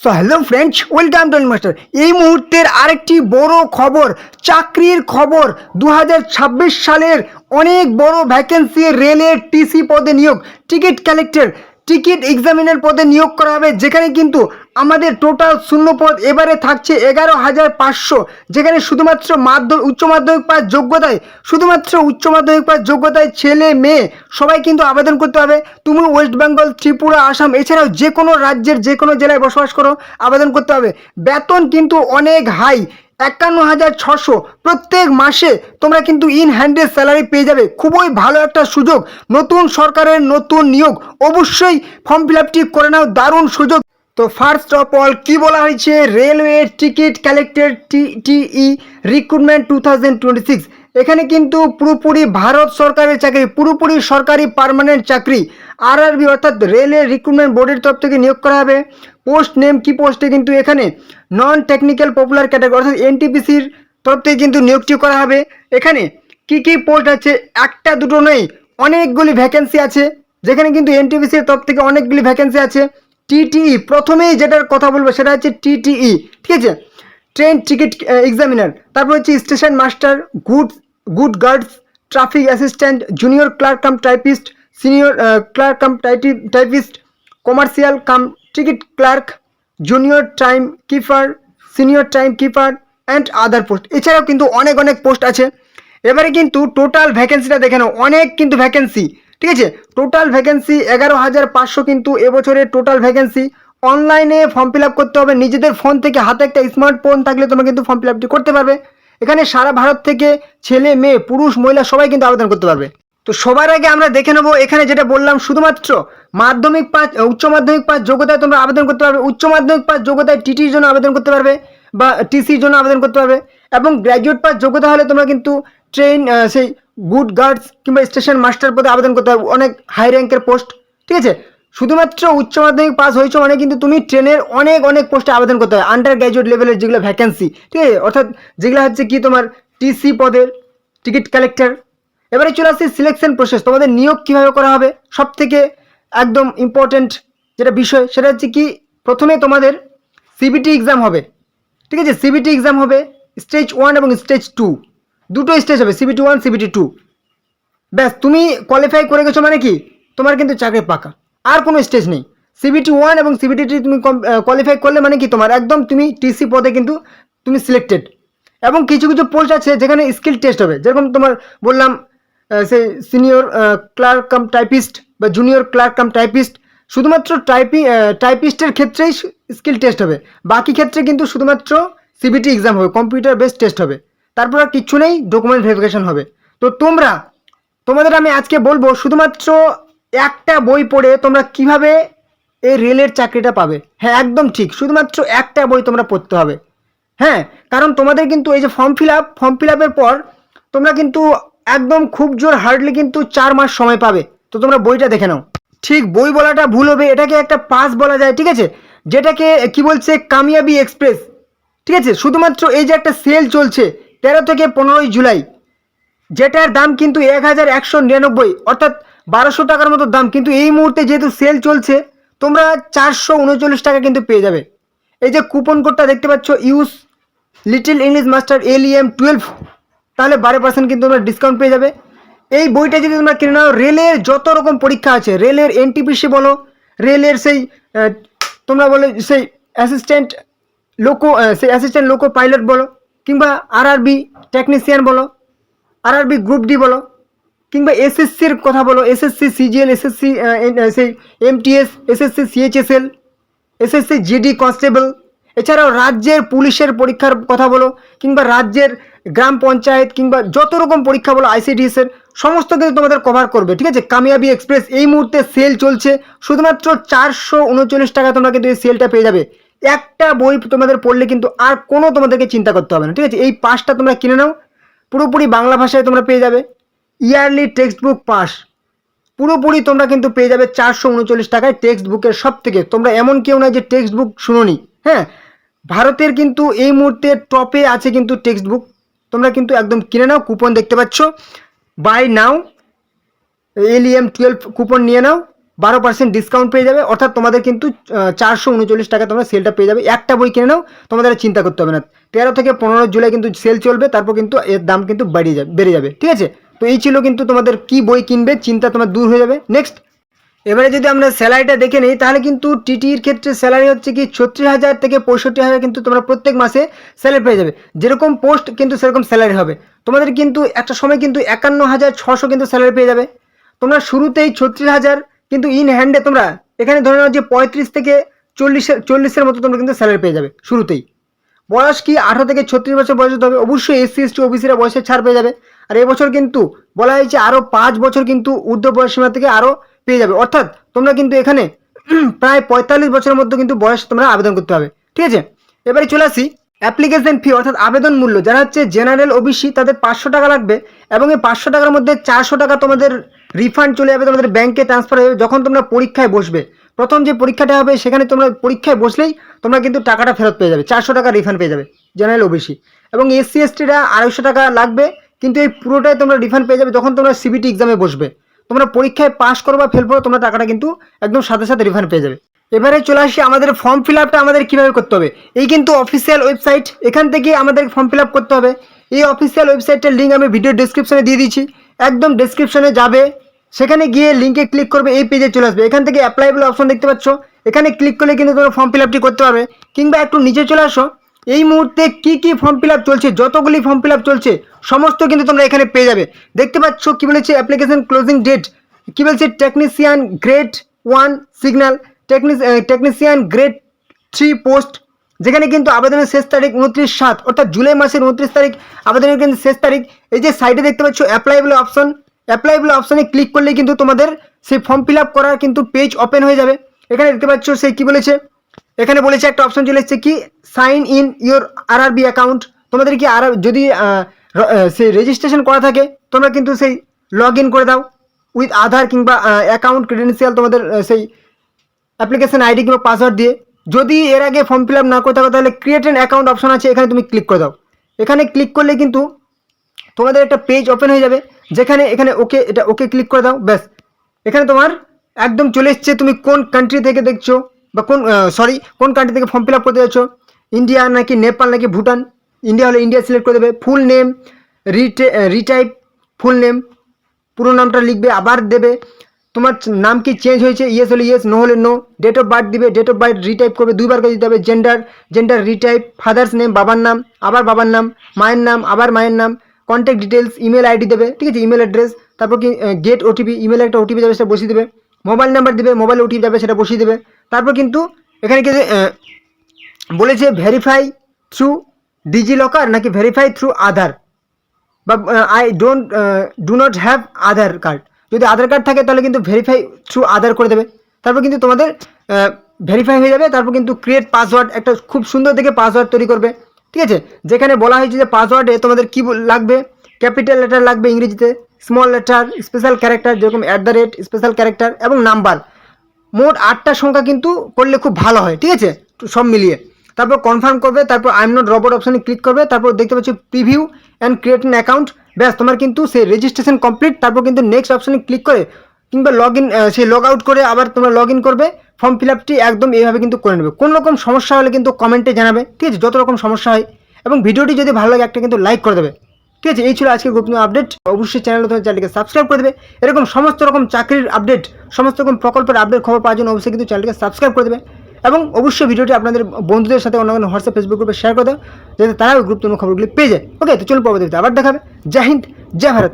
So hello friends, welcome to master. এই মুহূর্তের আরেকটি বড় খবর, চাকরির খবর। 2026 সালের অনেক বড় ভ্যাকেন্সি, রেলের টিসি পদে নিয়োগ, টিকিট কালেক্টর, টিকিট এক্সামিনার পদে নিয়োগ করা হবে, যেখানে কিন্তু আমাদের টোটাল শূন্য পদ এবারে থাকছে 11,500, যেখানে শুধুমাত্র উচ্চ মাধ্যমিক পাস যোগ্যতায়, শুধুমাত্র উচ্চ মাধ্যমিক পাস যোগ্যতায় ছেলে মেয়ে সবাই কিন্তু আবেদন করতে হবে। তুমি ওয়েস্ট বেঙ্গল, ত্রিপুরা, আসাম এছাড়াও যে কোনো রাজ্যের যে কোনো জেলায় বসবাস করো, আবেদন করতে হবে। বেতন কিন্তু অনেক হাই, 51,600 প্রত্যেক মাসে তোমরা কিন্তু ইন হ্যান্ডে স্যালারি পেয়ে যাবে। খুবই ভালো একটা সুযোগ, নতুন সরকারের নতুন নিয়োগ, অবশ্যই ফর্ম ফিল আপটি করে নাও, দারুণ সুযোগ। তো ফার্স্ট অফ অল কি বলা হয়েছে, রেলওয়ে টিকিট কালেক্টর টিটিই রিক্রুটমেন্ট 2026। এখানে কিন্তু পুরোপুরি ভারত সরকারের চাকরি, পুরোপুরি সরকারি পার্মানেন্ট চাকরি। আরআরবি অর্থাৎ রেলের রিক্রুটমেন্ট বোর্ডের তরফ থেকে নিয়োগ করা হবে। পোস্ট নেম কি পোস্টে কিন্তু এখানে নন টেকনিক্যাল পপুলার ক্যাটাগরি অর্থাৎ এনটিপিসির তরফ থেকে কিন্তু নিয়োগটি করা হবে। এখানে কি কি পোস্ট আছে, একটা দুটো নেই, অনেকগুলি ভ্যাকেন্সি আছে, যেখানে কিন্তু এনটিপিসির তরফ থেকে অনেকগুলি ভ্যাকেন্সি আছে। টিটিই প্রথমেই যেটার কথা বলবো সেটা হচ্ছে টিটিই, ঠিক আছে, ট্রেন টিকিট এক্সামিনার। তারপর হচ্ছে station master, good guards, traffic assistant, junior clerk cum typist, senior clerk cum typist, commercial cum ticket clerk, junior time keeper, senior time keeper and other post. এছাড়াও কিন্তু অনেক অনেক পোস্ট আছে। এবারে কিন্তু total ভ্যাকেন্সিটা দেখে নাও, অনেক কিন্তু ভ্যাকেন্সি, ঠিক আছে। টোটাল ভ্যাকেন্সি 11,500 কিন্তু এবছরের টোটাল ভ্যাকেন্সি। অনলাইনে ফর্ম ফিল আপ করতে হবে, নিজেদের ফোন থেকে, হাতে একটা স্মার্টফোন থাকলে তোমরা কিন্তু ফর্ম ফিল আপটি করতে পারবে। এখানে সারা ভারত থেকে ছেলে মেয়ে পুরুষ মহিলা সবাই কিন্তু আবেদন করতে পারবে। তো সবার আগে আমরা দেখে নেবো, এখানে যেটা বললাম, শুধুমাত্র মাধ্যমিক পাস, উচ্চ মাধ্যমিক পাস যোগ্যতায় তোমরা আবেদন করতে পারবে। উচ্চ মাধ্যমিক পাস যোগ্যতায় টিটির জন্য আবেদন করতে পারবে বা টিসির জন্য আবেদন করতে পারবে। এবং গ্র্যাজুয়েট পাস যোগ্যতা হলে তোমরা কিন্তু ট্রেন সেই গুড গার্ডস কিংবা স্টেশন মাস্টার পদে আবেদন করতে পারবে, অনেক হাই র্যাঙ্কের পোস্ট, ঠিক আছে। শুধুমাত্র উচ্চ মাধ্যমিক পাস হয়েছে মানে কিন্তু তুমি ট্রেনের অনেক অনেক পোস্টে আবেদন করতে হবে, আন্ডার গ্র্যাজুয়েট লেভেলের যেগুলো ভ্যাকেন্সি, ঠিক আছে, অর্থাৎ যেগুলো হচ্ছে কি তোমার টিসি পদের, টিকিট কালেক্টর। এবারে চলে আসছে সিলেকশন প্রসেস, তোমাদের নিয়োগ কীভাবে করা হবে। সব থেকে একদম ইম্পর্টেন্ট যেটা বিষয় সেটা হচ্ছে কি, প্রথমে তোমাদের সিবিটি এক্সাম হবে, ঠিক আছে। সিবিটি এক্সাম হবে স্টেজ 1 এবং স্টেজ 2, দুটো স্টেজ হবে, সিবিটি 1 সিবিটি 2। ব্যাস, তুমি কোয়ালিফাই করে গেছো মানে কি তোমার কিন্তু চাকরি পাকা, আর কোনো স্টেজ নেই। সিবিটি 1 এবং সিবিটি 2 তুমি কোয়ালিফাই করলে মানে কি তোমার একদম তুমি টিসি পদে কিন্তু তুমি সিলেক্টেড। এবং কিছু কিছু পোস্ট আছে যেখানে স্কিল টেস্ট হবে, যেরকম তোমার বললাম সেই সিনিয়র ক্লার্ক কাম টাইপিস্ট বা জুনিয়র ক্লার্ক কাম টাইপিস্ট। শুধুমাত্র টাইপিস্টের ক্ষেত্রেই স্কিল টেস্ট হবে, বাকি ক্ষেত্রে কিন্তু শুধুমাত্র সিবিটি এক্সাম হবে, কম্পিউটার বেসড টেস্ট হবে। তারপর আর কিচ্ছু নেই, ডকুমেন্ট ভেরিফিকেশন হবে। তো তোমাদের আমি আজকে বলবো শুধুমাত্র একটা বই পড়ে তোমরা কিভাবে এই রেলের চাকরিটা পাবে। হ্যাঁ, একদম ঠিক, শুধুমাত্র একটা বই তোমরা পড়তে হবে। হ্যাঁ, কারণ তোমাদের কিন্তু এই যে ফর্ম ফিল আপের পর তোমরা কিন্তু একদম খুব জোর হার্ডলি কিন্তু 4 মাস সময় পাবে। তো তোমরা বইটা দেখে নাও। ঠিক, বই বলাটা ভুল হবে, এটাকে একটা পাস বলা যায়, ঠিক আছে, যেটাকে কি বলছে কামিয়াবি এক্সপ্রেস, ঠিক আছে। শুধুমাত্র এই যে একটা সেল চলছে 13 থেকে 15 জুলাই, যেটার দাম কিন্তু 1,199 অর্থাৎ 1200 টাকার মতো দাম, কিন্তু এই মুহূর্তে যেহেতু সেল চলছে তোমরা 439 টাকা কিন্তু পেয়ে যাবে। এই যে কুপন কোডটা দেখতে পাচ্ছ, use little English master LEM 12, তাহলে 12% কিন্তু তোমরা ডিসকাউন্ট পেয়ে যাবে। এই বইটা যদি তোমরা কিনে নাও, রেলের যত রকম পরীক্ষা আছে, রেলের এনটিপিসি বলো, রেলের সেই তোমরা বলো সেই অ্যাসিস্ট্যান্ট লোকো পাইলট বলো, কিংবা আরআরবি টেকনিশিয়ান বলো, আরআরবি গ্রুপ ডি বলো, কিংবা এসএসসির কথা বলো, এসএসসি সিজিএল, এসএসসি সেই MTS, SSC CHSL, SSC GD constable, এছাড়াও রাজ্যের পুলিশের পরীক্ষার কথা বলো, কিংবা রাজ্যের গ্রাম পঞ্চায়েত, কিংবা যত রকম পরীক্ষা বলো, ICDS-এর সমস্ত কিন্তু তোমাদের কভার করবে, ঠিক আছে। কামিয়াবি এক্সপ্রেস এই মুহূর্তে সেল চলছে, শুধুমাত্র 439 টাকা তোমরা কিন্তু এই সেলটা পেয়ে যাবে। একটা বই তোমাদের পড়লে কিন্তু আর কোনো তোমাদেরকে চিন্তা করতে হবে না, ঠিক আছে। এই পাসটা তোমরা কিনে নাও, পুরোপুরি বাংলা ভাষায় তোমরা পেয়ে যাবে। ইয়ারলি টেক্সট বুক পাস পুরোপুরি তোমরা কিন্তু পেয়ে যাবে 439 টাকায় টেক্সট বুকের সব থেকে। তোমরা এমন কেউ নয় যে টেক্সট বুক শুনোনি। হ্যাঁ, ভারতের কিন্তু এই মুহূর্তে টপে আছে কিন্তু টেক্সট বুক, তোমরা কিন্তু একদম কিনে নাও। কুপন দেখতে পাচ্ছ, বাই নাও LEM 12 কুপন নিয়ে নাও, 12% ডিসকাউন্ট পেয়ে যাবে, অর্থাৎ তোমাদের কিন্তু 439 টাকা তোমরা সেলটা পেয়ে যাবে। একটা বই কিনে নাও, তোমাদের আর চিন্তা করতে হবে না। 13 থেকে 15 জুলাই কিন্তু সেল চলবে, তারপর কিন্তু এর দাম কিন্তু বেড়ে যাবে, ঠিক আছে। তো এই ছিল কিন্তু তোমাদের কি বই কিনবে, চিন্তা তোমার দূর হয়ে যাবে। নেক্সট, এবারে যদি আমরা স্যালারিটা দেখে নিই, তাহলে কিন্তু টিটির ক্ষেত্রে স্যালারি হচ্ছে কি 36,000 থেকে 65,000 কিন্তু তোমরা প্রত্যেক মাসে স্যালারি পেয়ে যাবে। যেরকম পোস্ট কিন্তু সেরকম স্যালারি হবে। তোমাদের কিন্তু একটা সময় কিন্তু 51,600 কিন্তু স্যালারি পেয়ে যাবে। তোমরা শুরুতেই 36,000 কিন্তু ইন হ্যান্ডে তোমরা এখানে ধরে নাও যে 35 থেকে 40-এর মতো তোমরা কিন্তু স্যালারি পেয়ে যাবে শুরুতেই। বয়স কি 18 থেকে 36 বছর বয়স হতে হবে। অবশ্যই SC ST OBCরা বয়সের ছাড় পেয়ে যাবে। আর এবছর কিন্তু বলা হয়েছে আরও 5 বছর কিন্তু ঊর্ধ্ব বয়স সীমা থেকে আরও পেয়ে যাবে, অর্থাৎ তোমরা কিন্তু এখানে প্রায় 45 বছরের মধ্যে কিন্তু বয়স তোমরা আবেদন করতে হবে, ঠিক আছে। এবারে চলে আসি অ্যাপ্লিকেশন ফি অর্থাৎ আবেদন মূল্য। যারা হচ্ছে জেনারেল OBC তাদের 500 টাকা লাগবে, এবং এই 500 টাকার মধ্যে 400 টাকা তোমাদের রিফান্ড চলে যাবে, তোমাদের ব্যাংকে ট্রান্সফার হয়ে যাবে যখন তোমরা পরীক্ষায় বসবে। প্রথম যে পরীক্ষাটা হবে সেখানে তোমরা পরীক্ষায় বসলেই তোমরা কিন্তু টাকাটা ফেরত পেয়ে যাবে, 400 টাকা রিফান্ড পেয়ে যাবে জেনারেল OBC। এবং SC STরা 250 টাকা লাগবে, কিন্তু এই পুরোটাই তোমরা রিফান্ড পেয়ে যাবে যখন তোমরা CBT এক্সামে বসবে। তোমরা পরীক্ষায় পাস করো বা ফেল করো, তোমরা টাকাটা কিন্তু একদম সাথে সাথে রিফান্ড পেয়ে যাবে। এবারে চলে আসি আমাদের ফর্ম ফিল আপটা আমাদের কীভাবে করতে হবে। এই কিন্তু অফিসিয়াল ওয়েবসাইট, এখান থেকে আমাদের ফর্ম ফিল আপ করতে হবে। এই অফিসিয়াল ওয়েবসাইটের লিঙ্ক আমি ভিডিও ডেসক্রিপশনে দিয়ে দিচ্ছি, একদম ডেসক্রিপশনে যাবে, সেখানে গিয়ে লিঙ্কে ক্লিক করবে, এই পেজে চলে আসবে। এখান থেকে অ্যাপ্লাইবল অপশন দেখতে পাচ্ছ, এখানে ক্লিক করলে কিন্তু তোমরা ফর্ম ফিল আপটি করতে পারবে। কিংবা একটু নিচে চলে আসো, এই মুহূর্তে কি কি ফর্ম ফিল আপ চলছে, যতগুলি ফর্ম ফিল আপ চলছে সমস্ত কিন্তু তোমরা এখানে পেয়ে যাবে। দেখতে পাচ্ছ কি বলেছে, অ্যাপ্লিকেশন ক্লোজিং ডেট কি বলছে, technician grade 1 signal, technician grade 3 post, যেখানে কিন্তু আবেদনের শেষ তারিখ 29/7 অর্থাৎ জুলাই মাসের 29 তারিখ আবেদনের কিন্তু শেষ তারিখ। এই যে সাইডে দেখতে পাচ্ছ অ্যাপ্লাইবল অপশন, অ্যাপ্লাইবল অপশনে ক্লিক করলে কিন্তু তোমাদের সেই ফর্ম ফিল আপ করার কিন্তু পেজ ওপেন হয়ে যাবে। এখানে দেখতে পাচ্ছ সেই কি বলেছে, এখানে বলেছে একটা অপশন চলে এসেছে কি sign in your RRB account. তোমাদের কি আর যদি সেই রেজিস্ট্রেশন করা থাকে তোমরা কিন্তু সেই লগ ইন করে দাও উইথ আধার কিংবা অ্যাকাউন্ট ক্রেডেন্সিয়াল, তোমাদের সেই অ্যাপ্লিকেশন আইডি কিংবা পাসওয়ার্ড দিয়ে। যদি এর আগে ফর্ম ফিল আপ না করে থাকো তাহলে ক্রিয়েট অ্যান অ্যাকাউন্ট অপশন আছে, এখানে তুমি ক্লিক করে দাও। এখানে ক্লিক করলে কিন্তু তোমাদের একটা পেজ ওপেন হয়ে যাবে, যেখানে এখানে ওকে, এটা ওকে ক্লিক করে দাও, ব্যাস এখানে তোমার একদম চলে এসছে তুমি কোন কান্ট্রি থেকে দেখছো বা কোন কান্ট্রি থেকে ফর্ম ফিল আপ করতে যাচ্ছ, ইন্ডিয়া নাকি নেপাল নাকি ভুটান। ইন্ডিয়া হলে ইন্ডিয়া সিলেক্ট করে দেবে। Full name retype, full name পুরো নামটা লিখবে, আবার দেবে তোমার নাম কি চেঞ্জ হয়েছে, ইয়েস হলে ইয়েস, নো হলে নো। ডেট অফ বার্থ দিবে, ডেট অফ বার্থ রিটাইপ করবে, 2বার করে দিতে হবে। জেন্ডার রিটাইপ, ফাদার্স নেম বাবার নাম, আবার বাবার নাম, মায়ের নাম আবার মায়ের নাম, কন্ট্যাক্ট ডিটেলস, ইমেল আইডি দেবে, ঠিক আছে, ইমেল অ্যাড্রেস, তারপর কি গেট ওটিপি, ইমেলে একটা ওটিপি যাবে সেটা বসিয়ে দেবে, মোবাইল নাম্বার দেবে, মোবাইল ওটিপি যাবে সেটা বসিয়ে দেবে। তারপর কিন্তু এখানে কি বলেছে ভেরিফাই থ্রু ডিজিলকার নাকি ভেরিফাই থ্রু আধার, বা I do not have Aadhaar card. যদি আধার কার্ড থাকে তাহলে কিন্তু ভেরিফাই থ্রু আধার করে দেবে। তারপর কিন্তু তোমাদের ভেরিফাই হয়ে যাবে। তারপর কিন্তু ক্রিয়েট পাসওয়ার্ড, একটা খুব সুন্দর দেখে পাসওয়ার্ড তৈরি করবে, ঠিক আছে। যেখানে বলা হয়েছে যে পাসওয়ার্ডে তোমাদের কী লাগবে, ক্যাপিটাল লেটার লাগবে ইংরেজিতে, স্মল লেটার, স্পেশাল ক্যারেক্টার যেরকম @ স্পেশাল ক্যারেক্টার এবং নাম্বার। মোট 8টা সংখ্যা কিন্তু করলে খুব ভালো হয়, ঠিক আছে, সব মিলিয়ে। তারপর কনফার্ম করবে, তারপর আই এম নট রোবট অপশানে ক্লিক করবে, তারপর দেখতে পাচ্ছি preview and create an account, ব্যাস তোমার কিন্তু সেই রেজিস্ট্রেশন কমপ্লিট। তারপর কিন্তু নেক্সট অপশানে ক্লিক করে কিংবা সেই লগ আউট করে আবার তোমরা লগ ইন করবে। ফর্ম ফিল আপটি একদম এইভাবে কিন্তু করে নেবে। কোনো রকম সমস্যা হলে কিন্তু কমেন্টে জানাবে, ঠিক আছে, যত রকম সমস্যা হয়। এবং ভিডিওটি যদি ভালো লাগে একটা কিন্তু লাইক করে দেবে, ঠিক আছে। এই ছিল আজকের গুরুত্বপূর্ণ আপডেট। অবশ্যই চ্যানেলটিকে সাবস্ক্রাইব করে দেবে। এরকম সমস্ত রকম চাকরির আপডেট, সমস্ত রকম প্রকল্পের আপডেট খবর পাওয়ার জন্য অবশ্যই কিন্তু চ্যানেলটিকে সাবস্ক্রাইব করে দেবে। এবং অবশ্যই ভিডিওটি আপনাদের বন্ধুদের সাথে অন্যান্য হোয়াটসঅ্যাপ ফেসবুক গ্রুপে শেয়ার করে দাও, যাতে তারাও গুরুত্বপূর্ণ খবরগুলি পেয়ে যায়। ওকে, তো চলুন পরবর্তীতে আবার দেখাবে। জয় হিন্দ, জয় ভারত।